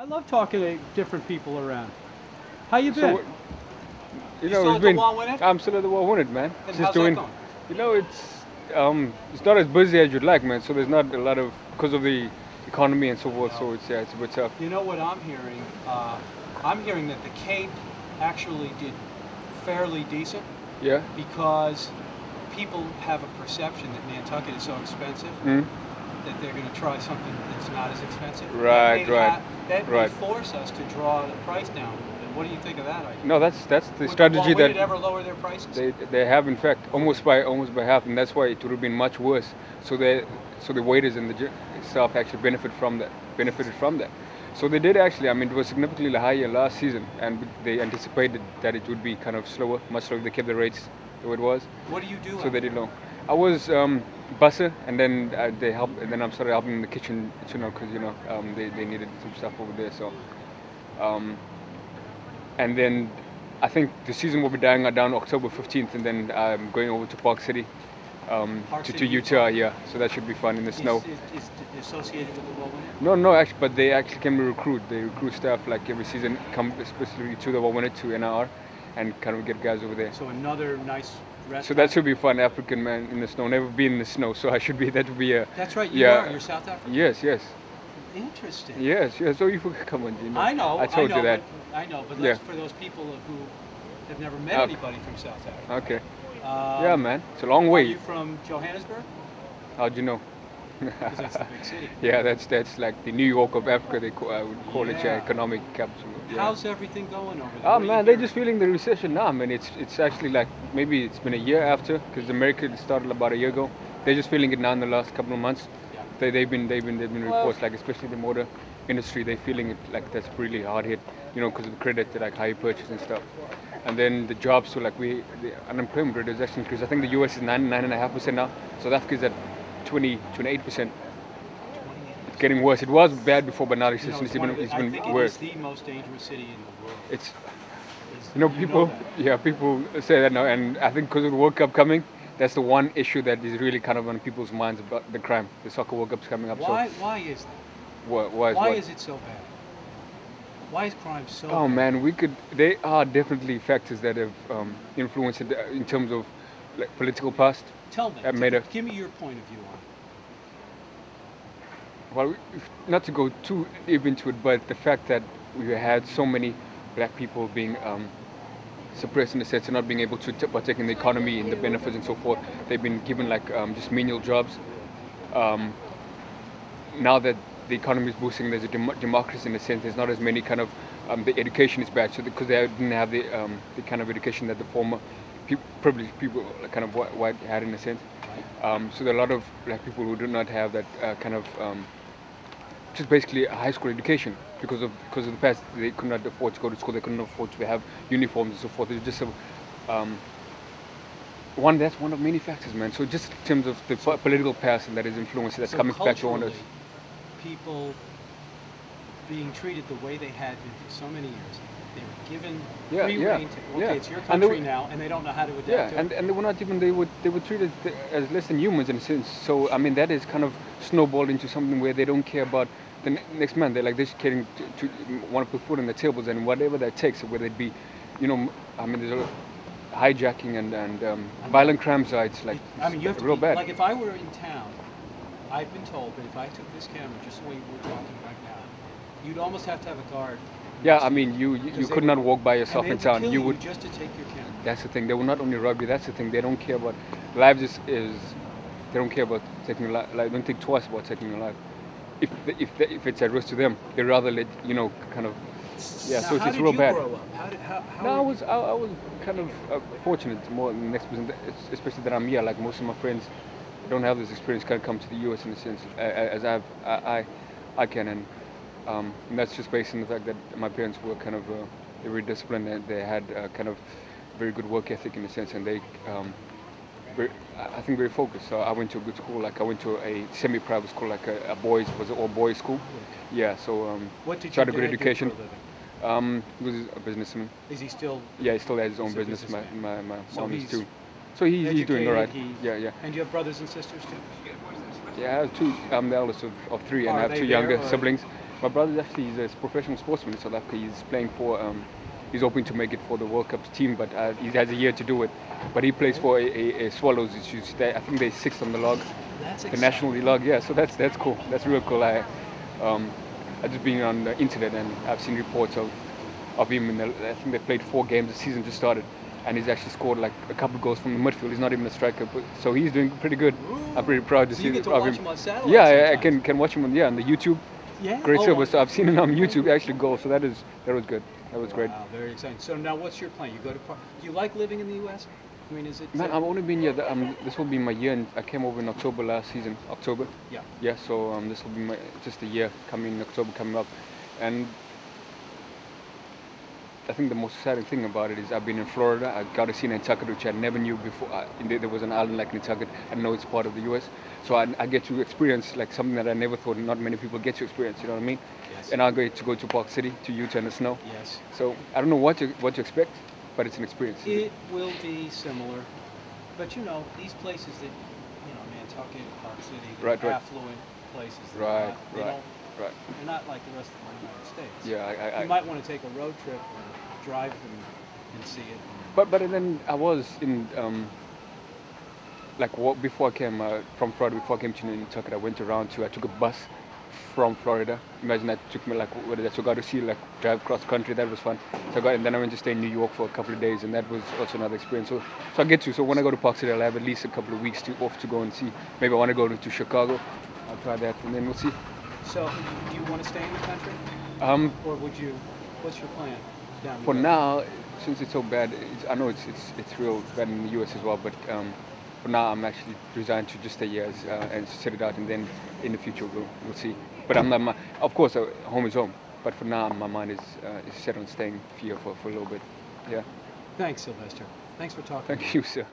I love talking to different people around. How you been? So, You still at the Wall Winnet? I'm still at the Wall Winnet, man. And Just how's doing, that going? it's not as busy as you'd like, man. So there's not a lot of, because of the economy and so forth. So it's a bit tough. You know what I'm hearing? I'm hearing that the Cape actually did fairly decent Yeah. because people have a perception that Nantucket is so expensive Mm. that they're going to try something that's not as expensive. Right, right, That may right. force us to draw the price down. What do you think of that idea? No, that's the Would strategy the Wall that ever lower their prices? they have, in fact, almost by half, and that's why it would have been much worse. So the waiters and the staff actually benefited from that. So they did actually. I mean, it was significantly higher last season, and they anticipated that it would be kind of slower, much slower. They kept the rates the way it was. What do you do? So they did low. I was busser, and then they helped, and then I started helping in the kitchen, because they needed some stuff over there. So, and then I think the season will be dying down October 15th, and then I'm going over to Park City, to Utah. Yeah, so that should be fun in the snow. Is associated with the Wall Winnet? No, actually, but they actually can be recruit. They recruit staff like every season, come especially to the Wall Winnet, to NR, and kind of get guys over there. So another nice restaurant. So that should be fun. African man in the snow, never been in the snow, so that would be a. That's right. You're South African. Yes. Interesting. Yes. So you come on, I know. I told you that. But Yeah. that's for those people who have never met Okay. anybody from South Africa. Okay. Yeah, man. It's a long Are way. you from Johannesburg? How'd you know? Because that's the big city. Yeah, that's like the New York of Africa. I would call it, Yeah. economic capital. Yeah. How's everything going over there? Oh What are you man, they're hearing? just feeling the recession now. I mean, it's actually like maybe it's been a year after, because America started about a year ago. They're just feeling it now in the last couple of months. Yeah. They've been reports, like especially the motor industry. They're feeling it like that's really hard hit, because of the credit, like higher purchase and stuff. And then the jobs, so like the unemployment rate is actually increased. I think the US is 9.5% now. South Africa is at 28%. It's getting worse. It was bad before, but now it's You know, it's one of even the- I think worse. it is the most dangerous city in the world. It's You know that. people say that now, and I think because of the World Cup coming, that's the one issue that is really kind of on people's minds about the crime. The soccer World Cup's coming up. Why is that? So why Why what? is it so bad? Why is crime so Oh bad? man, they are definitely factors that have influenced it in terms of like political past. Tell me. That made a- Give me your point of view on it. Well, not to go too deep into it, but the fact that we had so many black people being suppressed in the sense of not being able to partake in the economy and the benefits and so forth. They've been given like just menial jobs. Now that the economy is boosting, there's a democracy in a sense. There's not as many kind of the education is bad, so because they didn't have the kind of education that the former privileged people kind of white had in a sense. So there are a lot of black people who do not have that kind of just basically a high school education because of the past. They could not afford to go to school. They couldn't afford to have uniforms and so forth. It's just that's one of many factors, man. So just in terms of the political past and that is influence that's So coming back to on us. culturally, people being treated the way they had been for so many years. They were given Yeah, free yeah, rein to, yeah. okay, it's your And they country were- now, and they don't know how to adapt Yeah, to and it. they were not even they were treated as less than humans in a sense. So I mean that is kind of snowballed into something where they don't care about the next man. They're like they're just caring to want to put food on the tables and whatever that takes, whether it be, I mean there's a hijacking and violent crime sites like I mean, you have to real be, bad. like if I were in town, I've been told that if I took this camera just the way we're talking right now, you'd almost have to have a guard. Yeah, I mean you Because they could not would- walk by and yourself they in would town. kill You would. just to take your camera. That's the thing. They will not only rob you. That's the thing. They don't care about lives. They don't care about taking your life. Like, don't think twice about taking your life. If it's at risk to them, they rather let kind of. Yeah. Now, So how it's did real you bad. grow up? How No, I were you- was kind of fortunate more in the next position, especially that I'm here. Like most of my friends don't have this experience. Kind of come to the U.S. in a sense, as I can, and that's just based on the fact that my parents were kind of they were disciplined and they had kind of very good work ethic in a sense, and they I think very focused. So I went to a good school. Like I went to a semi-private school, like a all boys school. Yeah. So What did so I had a your good dad do education. for a living? He was a businessman. Is he still? Yeah, he still has his own He's a business. My businessman. my So mom is he's too. So he's doing all right. educated, Yeah. And you have brothers and sisters too? Yeah, I have two. I'm the eldest of three, and I Are have they two there, younger or- siblings. My brother actually he's a professional sportsman in South Africa. He's playing for. He's hoping to make it for the World Cup team, but he has a year to do it. But he plays for a Swallows. I think they're sixth on the log, That's the exciting. national log. Yeah, so that's cool. That's real cool. I just been on the internet and I've seen reports of him. I think they played 4 games. The season just started, and he's actually scored like a couple of goals from the midfield. He's not even a striker, but so he's doing pretty good. I'm pretty proud to So see you get to of watch him. him on satellite Yeah, I sometimes. can watch him on the YouTube. Yeah. Great Oh, Sylvester. I've seen him on YouTube actually go. So that was good. That was great. Wow, very exciting. So now, what's your plan? You go to? Do you like living in the U.S.? I mean, is it? Man, I've only been here. This will be my year. And I came over in October last season. October. Yeah. Yeah. So this will be just a year coming October coming up, and I think the most exciting thing about it is I've been in Florida. I got to see Nantucket, which I never knew before. There was an island like Nantucket. I know it's part of the U.S. So I get to experience like something that I never thought not many people get to experience. You know what I mean? Yes. And I'll get to go to Park City, to Utah in the snow. Yes. So I don't know what to expect, but it's an experience. It will be similar, but you know, these places that, you know, Nantucket, Park City, they're Right, right. affluent places. They're Right, not, they right, don't, right. they're not like the rest of the United States. Yeah, You might want to take a road trip or drive and see it. But then I was in before I came from Florida. Before I came to Nantucket, I took a bus from Florida. Imagine that took me so I got to see drive cross country. That was fun. And then I went to stay in New York for a couple of days, and that was also another experience. So I get to. So when I go to Park City, I'll have at least a couple of weeks off to go and see. Maybe I want to go to Chicago. I'll try that, and then we'll see. So, do you want to stay in the country, or would you? What's your plan down the For road? now, since it's so bad, I know it's real bad in the US as well. But for now, I'm actually resigned to just stay here and sit it out, and then in the future we'll see. But I'm not. Of course, home is home. But for now, my mind is set on staying here for a little bit. Yeah. Thanks, Sylvester. Thanks for talking. Thank you, sir.